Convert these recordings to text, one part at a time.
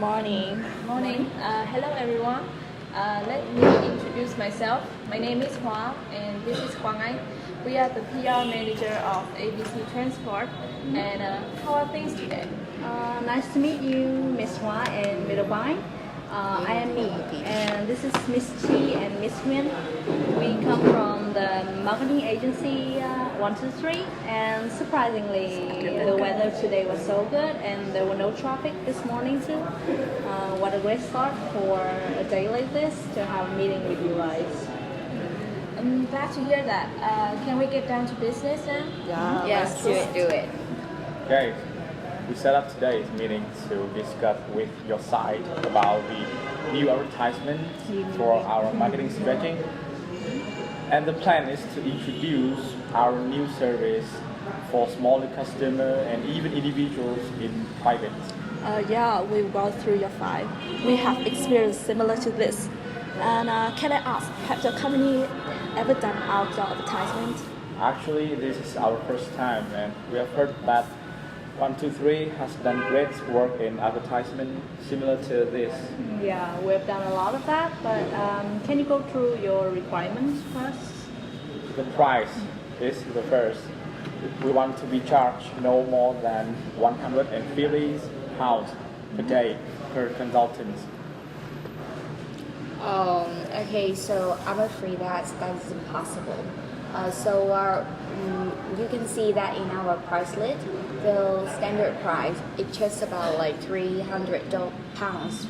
Morning. Morning. Hello everyone. Let me introduce myself. My name is Hoa and this is Quang Anh. We are the PR manager of ABC Transport. And how are things today? Nice to meet you, Miss Hoa and Middle Vine. I am me, and this is Miss Chi and Miss Nguyen. We come from the marketing agency 123, and surprisingly, the weather today was so good, and there were no traffic this morning too. What a great start for a day like this to have a meeting with you guys. I'm glad to hear that. Can we get down to business now? Yeah, yes, let's do it. Okay, we set up today's meeting to discuss with your side about the new advertisement for our marketing strategy. And the plan is to introduce our new service for smaller customers and even individuals in private. Yeah, we've gone through your file. We have experience similar to this. And can I ask, have your company ever done outdoor advertisement? Actually, this is our first time, and we have heard that 123 has done great work in advertisement similar to this. Yeah, we've done a lot of that, but can you go through your requirements first? The price is the first. We want to be charged no more than £150 per day per consultant. Okay, so I'm afraid that's impossible. You can see that in our price list, the standard price it's just about like £300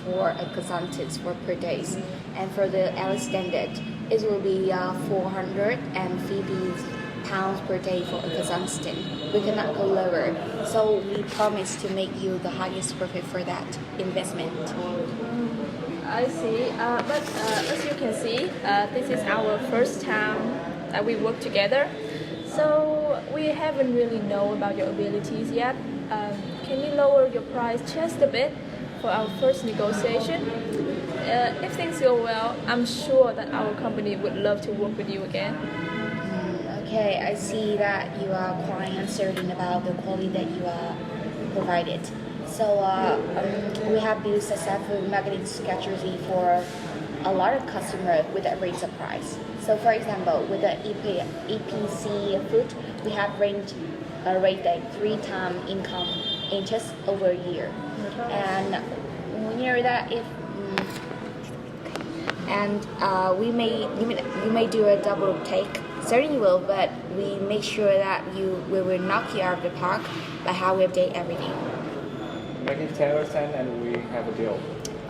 for a consultant for per days, and for the L standard it will be £450 per day for a consultant. We cannot go lower, so we promise to make you the highest profit for that investment. I see. But as you can see, this is our first time that we work together. So we haven't really know about your abilities yet. Can you lower your price just a bit for our first negotiation? If things go well, I'm sure that our company would love to work with you again. Okay, I see that you are quite uncertain about the quality that you are provided. So we have built successful marketing strategy for a lot of customers with a range of price. So for example, with the EPC food, we have rate like 3 times income in just over a year. And we know that if you may do a double take, certainly will, but we make sure that we will knock you out of the park by how we update everything. Make it 10% and we have a deal.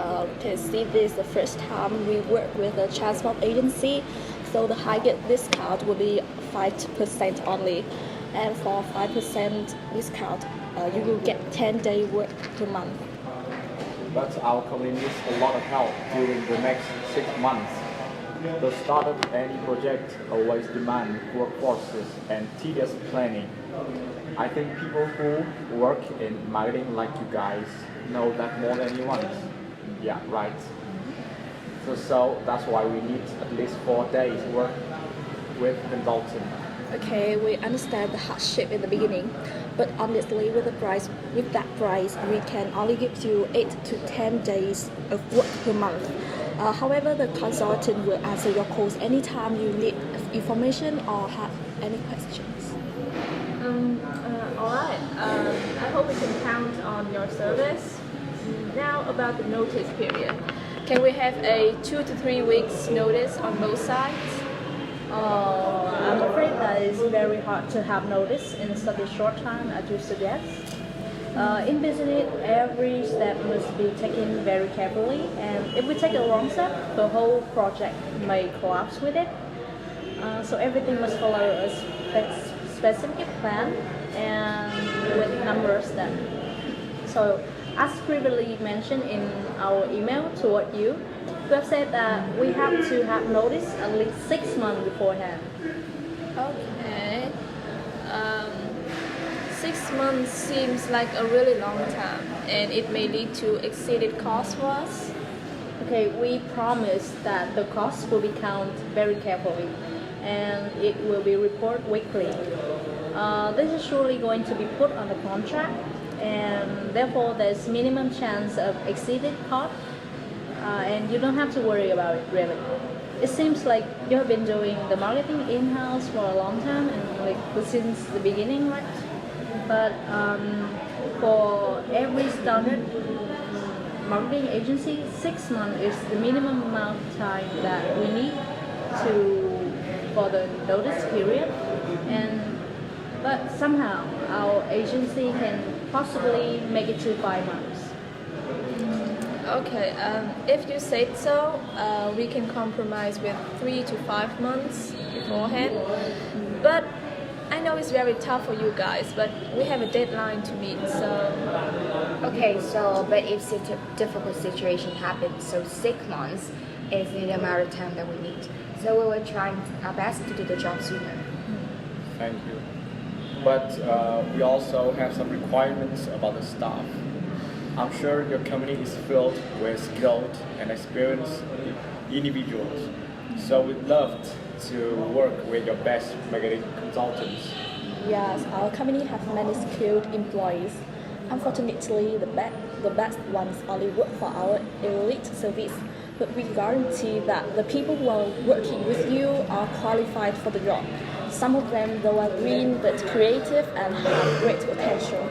Okay, see, this is the first time we work with a transport agency, so the highest discount will be 5% only. And for 5% discount, you will get 10-day work per month. But our company needs a lot of help during the next 6 months. The start of any project always demand workforces and tedious planning. I think people who work in marketing like you guys know that more than anyone. Yeah, right. So that's why we need at least 4 days work with consultant. Okay, we understand the hardship in the beginning, but honestly, with that price, we can only give you 8 to 10 days of work per month. However, the consultant will answer your calls anytime you need information or have any questions. Alright, I hope we can count on your service. Now about the notice period. Can we have a 2 to 3 weeks notice on both sides? I'm afraid that it's very hard to have notice in such a short time as you suggest. In business, every step must be taken very carefully, and if we take a wrong step, the whole project may collapse with it. So everything must follow a specific plan and with numerous steps. So, as previously mentioned in our email toward you, we have said that we have to have notice at least 6 months beforehand. Okay. 6 months seems like a really long time, and it may lead to exceeded costs for us. Okay, we promise that the costs will be counted very carefully, and it will be reported weekly. This is surely going to be put on the contract, and therefore there's minimum chance of exceeded cost, and you don't have to worry about it really. It seems like you have been doing the marketing in-house for a long time and like since the beginning, right? But for every standard marketing agency, 6 months is the minimum amount of time that we need for the notice period. But somehow our agency can possibly make it to 5 months. Okay, if you say so, we can compromise with 3 to 5 months beforehand. But I know it's very tough for you guys, but we have a deadline to meet, so... Okay, so but if such a difficult situation happens, so 6 months is the amount of time that we need. So we will try our best to do the job sooner. Thank you. But we also have some requirements about the staff. I'm sure your company is filled with skilled and experienced individuals. So we'd love to work with your best marketing consultants. Yes, our company has many skilled employees. Unfortunately, the best ones only work for our elite service, but we guarantee that the people who are working with you are qualified for the job. Some of them, though, are green but creative and have great potential.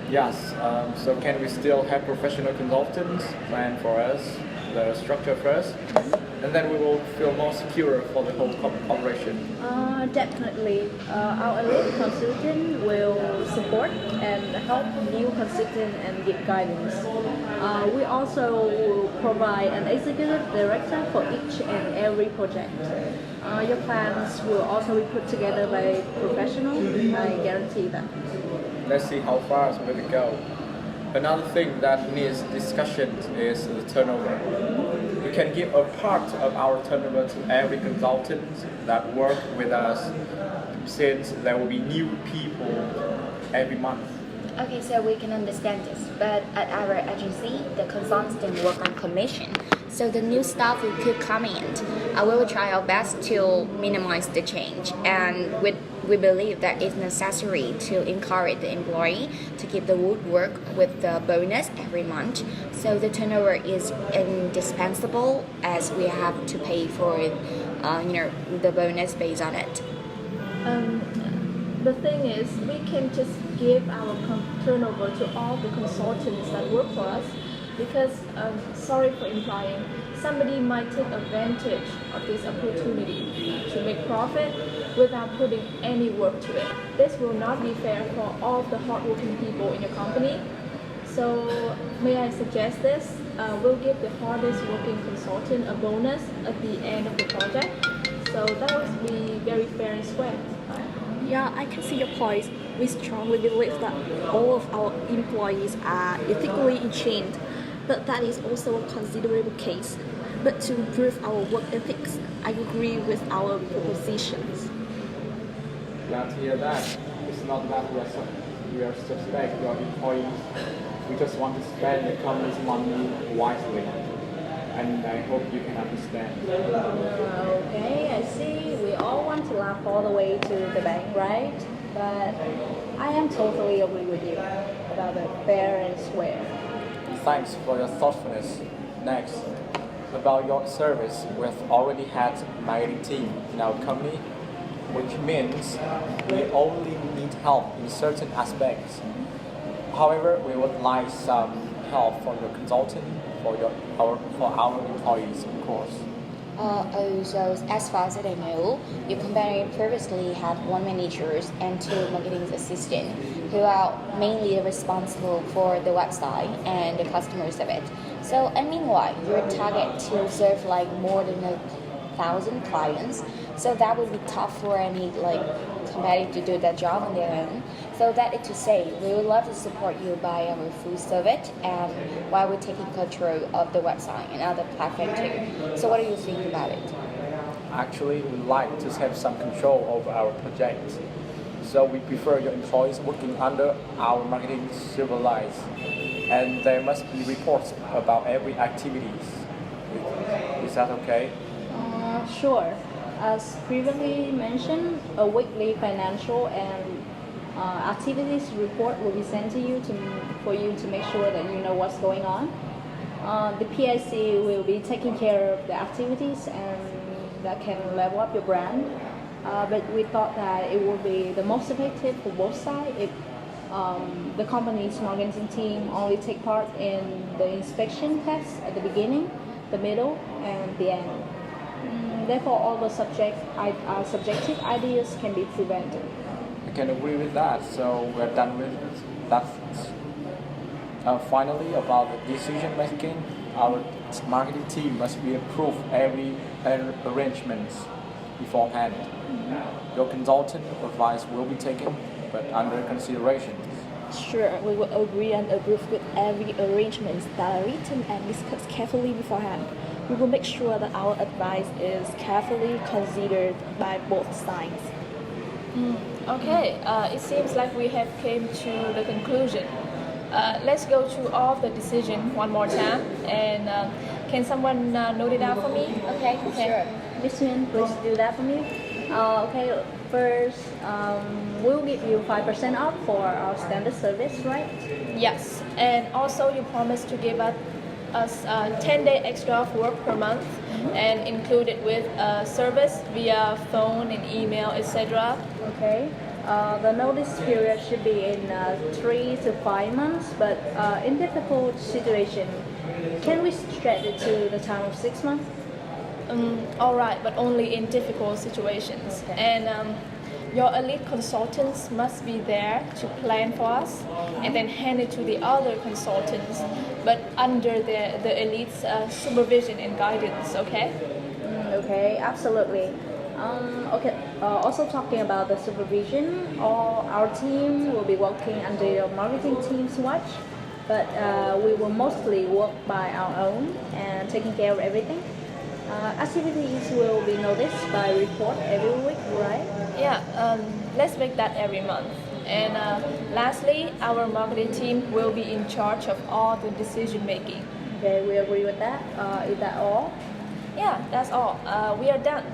Yes, so can we still have professional consultants plan for us, the structure first, and then we will feel more secure for the whole operation? Definitely. Our elite consultant will support and help new consultant and give guidance. We also will provide an executive director for each and every project. Your plans will also be put together by professionals, I guarantee that. Let's see how far we're going to go. Another thing that needs discussion is the turnover. We can give a part of our turnover to every consultant that work with us, since there will be new people every month. Okay, so we can understand this, but at our agency, the consultants work on commission. So the new staff will keep coming in. We will try our best to minimize the change, and we believe that it's necessary to encourage the employee to keep the good work with the bonus every month. So the turnover is indispensable, as we have to pay for the bonus based on it. The thing is, we can just give our turnover to all the consultants that work for us, because, sorry for implying, somebody might take advantage of this opportunity to make profit without putting any work to it. This will not be fair for all of the hardworking people in your company. So may I suggest this? We'll give the hardest working consultant a bonus at the end of the project. So that would be very fair and square. Yeah, I can see your point. We strongly believe that all of our employees are ethically enchained, but that is also a considerable case. But to improve our work ethics, I agree with our propositions. Glad to hear that. It's not that we are suspect your employees. We just want to spend the company's money wisely. And I hope you can understand. Okay, I see. We all want to laugh all the way to the bank, right? But I am totally agree with you about the fair and square. Thanks for your thoughtfulness. Next, about your service, we've already had a marketing team in our company, which means we only need help in certain aspects. However, we would like some help from your consultant for our employees, of course. So as far as I know, your company previously had 1 manager and 2 marketing assistants who are mainly responsible for the website and the customers of it. So, and meanwhile, your target to serve like more than 1,000 clients. So that would be tough for any competitor to do that job on their own. So that is to say, we would love to support you by our full service, and while we're taking control of the website and other platforms too. So what do you think about it? Actually, we like to have some control over our project. So we prefer your employees working under our marketing supervise, and there must be reports about every activities. Is that okay? Sure. As previously mentioned, a weekly financial and Activities report will be sent to you for you to make sure that you know what's going on. The PIC will be taking care of the activities and that can level up your brand. But we thought that it would be the most effective for both sides if the company's marketing team only take part in the inspection tests at the beginning, the middle, and the end. Therefore, all the subjective ideas can be prevented. I can agree with that. So we're done with that. Finally, about the decision making, our marketing team must be approved every arrangements beforehand. Your consultant advice will be taken, but under consideration. Sure, we will agree and approve with every arrangement that are written and discussed carefully beforehand. We will make sure that our advice is carefully considered by both sides. Okay, it seems like we have came to the conclusion. Let's go through all the decision one more time, and can someone note it down for me? Okay, sure. Miss Nguyen, please do that for me. Okay, first, we'll give you 5% off for our standard service, right? Yes, and also you promised to give us 10-day extra of work per month, and included with service via phone and email, etc. Okay. The notice period should be in 3 to 5 months, but in difficult situation, can we stretch it to the time of 6 months? All right, but only in difficult situations. Okay. And your elite consultants must be there to plan for us, and then hand it to the other consultants, but under the elite's supervision and guidance. Okay. Okay, absolutely. Okay. Also talking about the supervision, all our team will be working under your marketing team's watch, but we will mostly work by our own and taking care of everything. Activities will be noticed by report every week, right? Yeah. Let's make that every month. And lastly, our marketing team will be in charge of all the decision making. Okay, we agree with that. Is that all? Yeah, that's all. We are done.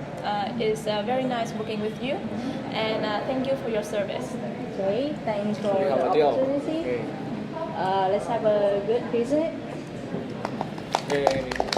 It's very nice working with you, and thank you for your service. Okay, thanks for We have the a deal. opportunity. Okay. Let's have a good visit. Okay.